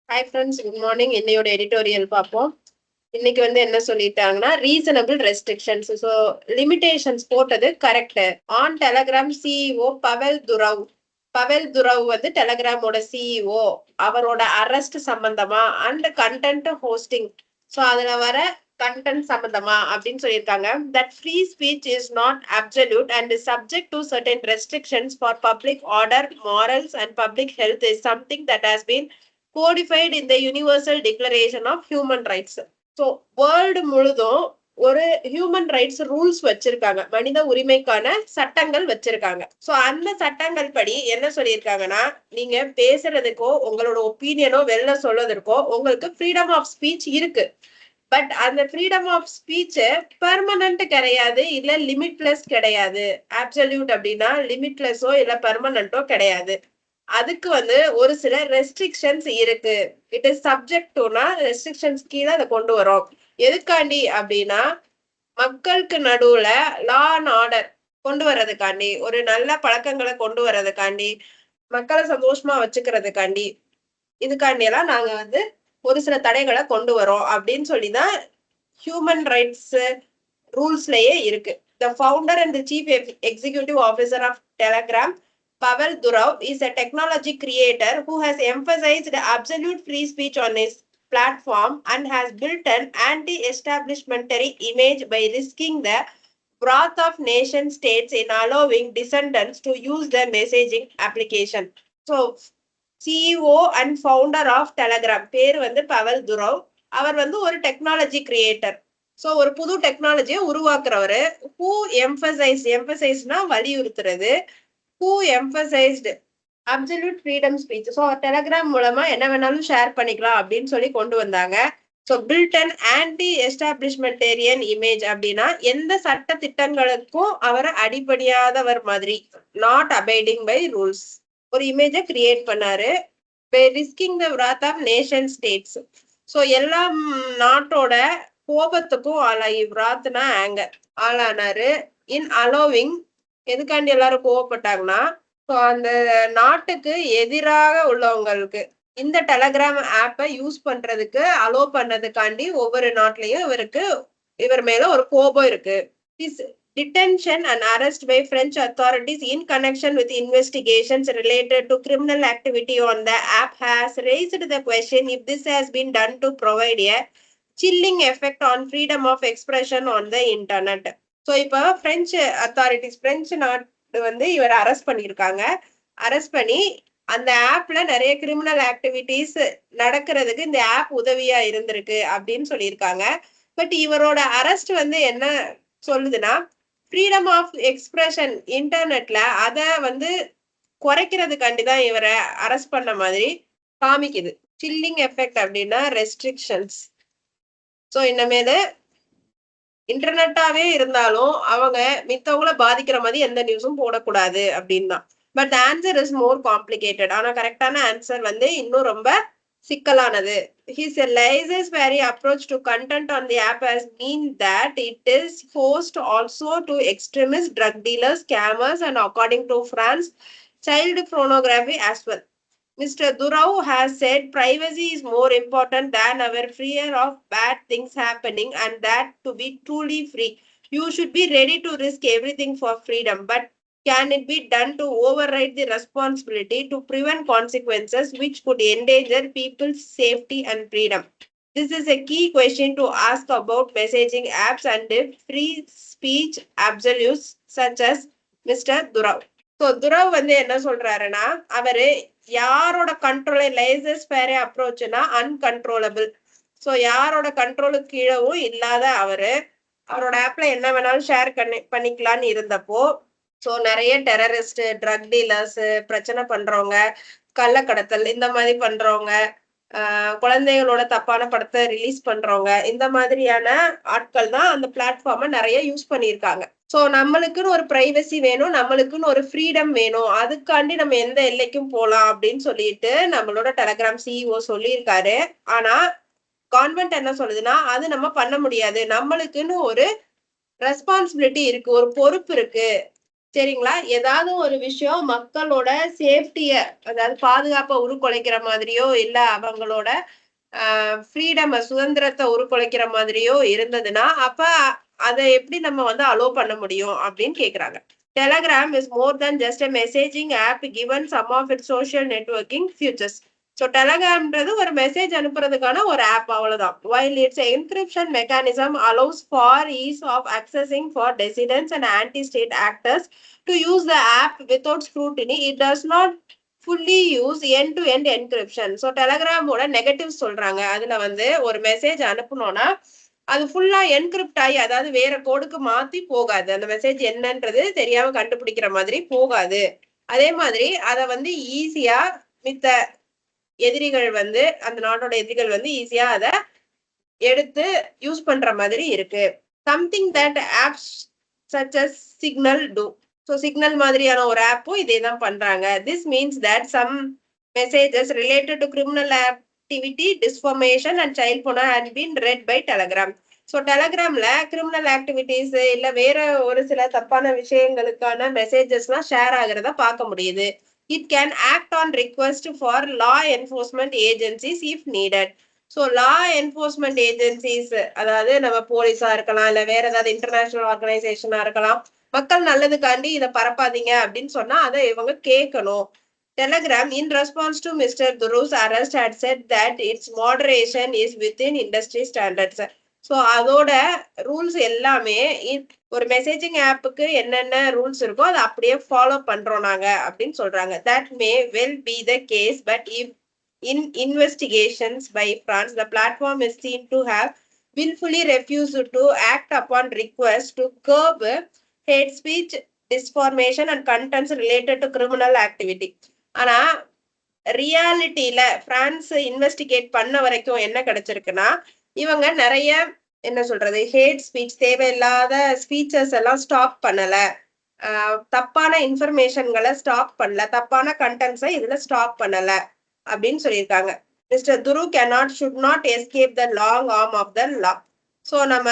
Hi friends, good morning. இன்னையோட editorial பார்ப்போம். இன்னைக்கு என்ன சொல்லிட்டாங்கன்னா, ரீசனபிள் ரெஸ்ட்ரிக்ஷன்ஸ். ஸோ லிமிடேஷன்ஸ் போட்டது correct. On Telegram CEO Pavel Durov டெலகிராமோட சிஇஓ அவரோட அரெஸ்ட் சம்பந்தமா அண்ட் கண்டென்ட் ஹோஸ்டிங். ஸோ அதுல வர கண்டென்ட் சம்பந்தமா அப்படின்னு சொல்லியிருக்காங்க. That free speech is not absolute and subject to certain restrictions for public order, morals and public health is something that has been codified in the Universal Declaration of Human Rights. So world முழுதும் ஒரு human rights rules வச்சிருக்காங்க, மனித உரிமைக்கான சட்டங்கள் வச்சிருக்காங்க. So அந்த சட்டங்கள் படி என்ன சொல்லியிருக்காங்கன்னா, நீங்க பேசுறதுக்கோ உங்களோட ஒப்பீனியனோ வெளில சொல்றதுக்கோ உங்களுக்கு ஃப்ரீடம் ஆஃப் ஸ்பீச் இருக்கு. பட் அந்த ஃப்ரீடம் ஆஃப் ஸ்பீச் பெர்மனன்ட் கிடையாது, இல்ல லிமிட்லெஸ் கிடையாது. அப்சல்யூட் அப்படின்னா லிமிட்லெஸ்ஸோ இல்ல பெர்மனன்ட்டோ கிடையாது. அதுக்கு ஒரு சில ரெஸ்ட்ரிக்ஷன்ஸ் இருக்கு. இட் இஸ் சப்ஜெக்ட் டுனா ரெஸ்ட்ரிக்ஷன்ஸ் கீழே அதை கொண்டு வரோம். எதுக்காண்டி அப்படின்னா, மக்களுக்கு நடுவுல லா அண்ட் ஆர்டர் கொண்டு வர்றதுக்காண்டி, ஒரு நல்ல பழக்கங்களை கொண்டு வர்றதுக்காண்டி, மக்களை சந்தோஷமா வச்சுக்கிறதுக்காண்டி, இதுக்காண்டி எல்லாம் நாங்க ஒரு சில தடைகளை கொண்டு வரோம் அப்படின்னு சொல்லிதான் ஹியூமன் ரைட்ஸ் ரூல்ஸ்லயே இருக்கு. The founder and the chief executive officer of Telegram, Pavel Durov, is a technology creator who has emphasized absolute free speech on his platform and has built an anti-establishmentary image by risking the wrath of nation states in allowing descendants to use the messaging application. So, CEO and founder of Telegram, பேர் பவல் துரவ். அவர் ஒரு technology creator. So ஒரு புது டெக்னாலஜியை உருவாக்குறவரு. Who எம்பசைஸ்னா வலியுறுத்துறது. who emphasized absolute freedom speech. So Telegram மூலமா என்ன வேணாலும் ஷேர் பண்ணிக்கலாம் அப்படின்னு சொல்லி கொண்டு வந்தாங்க. So built an anti-establishmentarian image அப்படின்னா எந்த சட்ட திட்டங்களுக்கும் அவரை அடிபடியாதவர் மாதிரி, நாட் அபைடிங் பை ரூல்ஸ், ஒரு இமேஜை கிரியேட் பண்ணாரு. by risking the wrath of nation states. So எல்லா நாட்டோட கோபத்துக்கும் ஆளாகி, wrathனா ஆங்கர், ஆளானாரு. இன் அலோவிங், எதுக்காண்டி எல்லாரும் கோவப்பட்டாங்கன்னா, அந்த நாட்டுக்கு எதிராக உள்ளவங்களுக்கு இந்த டெலகிராம் ஆப்பை யூஸ் பண்றதுக்கு அலோ பண்ணதுக்காண்டி ஒவ்வொரு நாட்டிலையும் இவர் மேல ஒரு கோபம் இருக்கு. Detention and arrest by French authorities in connection with investigations related to criminal activity on the app has raised the question if this has been done to provide a chilling effect on freedom of expression on the internet. So இப்போ French authorities, French நாட்டு இவர் arrest பண்ணியிருக்காங்க. Arrest பண்ணி அந்த ஆப்ல நிறைய criminal activities நடக்கிறதுக்கு இந்த ஆப் உதவியா இருந்திருக்கு அப்படின்னு சொல்லியிருக்காங்க. பட் இவரோட அரெஸ்ட் என்ன சொல்லுதுன்னா, ஃப்ரீடம் ஆஃப் எக்ஸ்பிரஷன் இன்டர்நெட்ல அதை குறைக்கிறதுக்காண்டிதான் இவரை அரெஸ்ட் பண்ண மாதிரி காமிக்குது. சில்லிங் எஃபெக்ட் அப்படின்னா ரெஸ்ட்ரிக்ஷன்ஸ். ஸோ இனிமேல் இன்டர்நெட்டாவே இருந்தாலும் அவங்க மித்தவங்கள பாதிக்கிற மாதிரி எந்த நியூஸும் போடக்கூடாது அப்படின்னு தான். But answer is more complicated. ஆனா கரெக்டான ஆன்சர் இன்னும் ரொம்ப சிக்கலானது. His laissez-faire approach to content on the app has mean that it is forced also to extremist, drug dealers, scammers, and according to France, child pornography as well. Mr. Durov has said privacy is more important than our fear of bad things happening, and that to be truly free, you should be ready to risk everything for freedom. But can it be done to override the responsibility to prevent consequences which could endanger people's safety and freedom? This is a key question to ask about messaging apps and free speech absolutes such as Mr. Durov. So Durov என்ன சொல்றாருன்னா, அவரு யாரோட கண்ட்ரோல, laissez faire அப்ரோச்னா uncontrollable. So யாரோட கண்ட்ரோலுக்கு கீழவும் இல்லாத அவரோட ஆப்ல என்ன வேணாலும் ஷேர் பண்ணிக்கலான்னு இருந்தப்போ, ஸோ நிறைய டெரரிஸ்ட், ட்ரக் டீலர்ஸ், பிரச்சனை பண்றவங்க, கள்ளக்கடத்தல் இந்த மாதிரி பண்றவங்க, குழந்தைகளோட தப்பான படத்தை ரிலீஸ் பண்றவங்க, இந்த மாதிரியான ஆட்கள் தான் அந்த பிளாட்ஃபார்மை நிறைய யூஸ் பண்ணியிருக்காங்க. ஸோ நம்மளுக்குன்னு ஒரு பிரைவசி வேணும், நம்மளுக்குன்னு ஒரு ஃப்ரீடம் வேணும், அதுக்காண்டி நம்ம எந்த எல்லைக்கும் போகலாம் அப்படின்னு சொல்லிட்டு நம்மளோட டெலகிராம் சிஇஓ சொல்லியிருக்காரு. ஆனா கவர்மெண்ட் என்ன சொல்லுதுன்னா, அது நம்ம பண்ண முடியாது, நம்மளுக்குன்னு ஒரு ரெஸ்பான்சிபிலிட்டி இருக்கு, ஒரு பொறுப்பு இருக்கு, சரிங்களா? ஏதாவது ஒரு விஷயம் மக்களோட சேஃப்டிய, அதாவது பாதுகாப்ப உருக்குலைக்கிற மாதிரியோ, இல்ல அவங்களோட ஃப்ரீடம் சுதந்திரத்தை உருக்குலைக்கிற மாதிரியோ இருந்ததுன்னா, அப்ப அத எப்படி நம்ம வந்து அலோ பண்ண முடியும் அப்படின்னு கேக்குறாங்க. Telegram is more than just a messaging app given some of its social networking features. So Telegramன்றது ஒரு மெசேஜ் அனுப்புறதுக்கான ஒரு ஆப் அவ்வளவுதான். While its encryption mechanism allows for ease of accessing for dissidents and anti-state actors to use the app without scrutiny, it does not fully use end-to-end encryption. So Telegramோட negative சொல்றாங்க. அதுல வந்து ஒரு message அனுப்பணும்னா அது ஃபுல்லா encrypt ஆகி, அதாவது வேற கோடுக்கு மாத்தி போகாது. அந்த மெசேஜ் என்னன்றது தெரியாம கண்டுபிடிக்கிற மாதிரி போகாது. அதே மாதிரி அத வந்து ஈஸியா மித்த எதிரிகள் வந்து, அந்த நாட்டோட எதிரிகள் வந்து ஈஸியா அத எடுத்து யூஸ் பண்ற மாதிரி இருக்கு. Something that apps such as Signal too. So Signal மாதிரியான ஒரு ஆப்பும் இதே தான் பண்றாங்க. This means that some messages related to criminal activity, disinformation and child porn had been read by Telegram. So டெலகிராம்ல கிரிமினல் ஆக்டிவிட்டிஸ் இல்ல வேற ஒரு சில தப்பான விஷயங்களுக்கான மெசேஜஸ்லாம் ஷேர் ஆகிறத பார்க்க முடியுது. It can act on request for law enforcement agencies if needed. So law enforcement agencies, அதாவது நம்ம போலீஸா இருக்கலாம், இல்ல வேற ஏதாவது இன்டர்நேஷனல் ஆர்கனைசேஷனா இருக்கலாம், மக்கள் நல்லதுக்காண்டி இதை பரப்பாதீங்க அப்படின்னு சொன்னா அதை இவங்க கேட்கணும். Telegram, in response to Mr. Duru's arrest, had said that its moderation is within industry standards. So அதோட ரூல்ஸ் எல்லாமே ஒரு மெசேஜிங் ஆப்புக்கு என்னென்ன ரூல்ஸ் இருக்கோ அதை அப்படியே ஃபாலோ பண்றோம் நாங்க அப்படின்னு சொல்றாங்க. That may well be the case, but if in investigations by France, the platform is seen to have willfully refused to act upon requests to curb hate speech, disformation and contents related to criminal activity. ஆனா ரியாலிட்டியில France investigate பண்ண வரைக்கும் என்ன கிடைச்சிருக்குன்னா, இவங்க நிறைய என்ன சொல்றது, hate speech, தேவையில்லாத speeches எல்லாம் ஸ்டாப் பண்ணல, தப்பான இன்ஃபர்மேஷன்களை ஸ்டாப் பண்ணல, தப்பான கண்டென்ட்ஸை இதுல ஸ்டாப் பண்ணல அப்படின்னு சொல்லியிருக்காங்க. மிஸ்டர் துரு cannot should not escape the long arm of the law. So நம்ம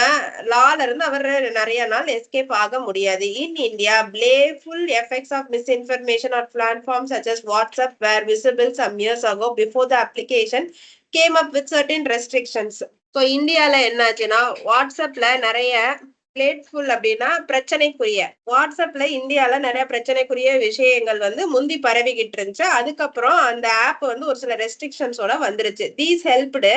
லால இருந்து அவர் நிறைய நாள் எஸ்கேப் ஆக முடியாது. In India, playful effects of misinformation on platforms such as WhatsApp were visible some years ago before the application came up with certain restrictions. So இந்தியால என்னாச்சுன்னா, வாட்ஸ்அப்ல நிறைய பிளேட்ஃபுல் அப்படின்னா பிரச்சனைக்குரிய, வாட்ஸ்அப்ல இந்தியால நிறைய பிரச்சனைக்குரிய விஷயங்கள் வந்து முந்தி பரவிக்கிட்டு இருந்துச்சு. அதுக்கப்புறம் அந்த ஆப் வந்து ஒரு சில ரெஸ்ட்ரிக்ஷன்ஸோட வந்துருச்சு. These helped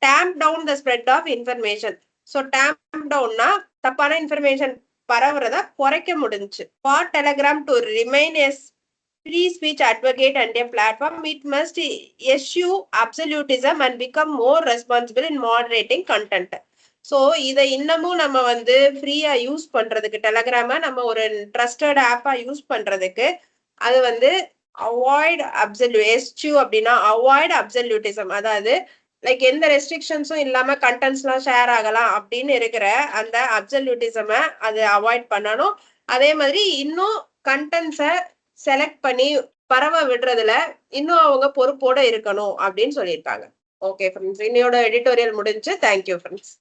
damp down the spread of information. So damp டவுன்னா தப்பான இன்ஃபர்மேஷன் பரவுறத குறைக்க முடிஞ்சுச்சு. For Telegram to remain as free speech advocate and a platform, it must eschew absolutism and become more responsible in moderating content. So இதை இன்னமும் நம்ம வந்து ஃப்ரீயா யூஸ் பண்றதுக்கு, டெலகிராம நம்ம ஒரு ட்ரஸ்டட் ஆப்பா யூஸ் பண்றதுக்கு, அது வந்து அவாய்ட் எஸ்சியூ அப்படின்னா அவாய்ட் அப்சல்யூட்டிசம், அதாவது லைக் எந்த ரெஸ்ட்ரிக்ஷன்ஸும் இல்லாம கண்டென்ட்ஸ் எல்லாம் ஷேர் ஆகலாம் அப்படின்னு இருக்கிற அந்த அப்சல்யூட்டிசம அது அவாய்ட் பண்ணணும். அதே மாதிரி இன்னும் கண்டென்ட்ஸை செலக்ட் பண்ணி பரவ விடுறதுல இன்னும் அவங்க பொறுப்போட இருக்கணும் அப்படின்னு சொல்லியிருக்காங்க. ஓகே ஃப்ரெண்ட்ஸ், இன்னையோட எடிட்டோரியல் முடிஞ்சு. Thank you friends.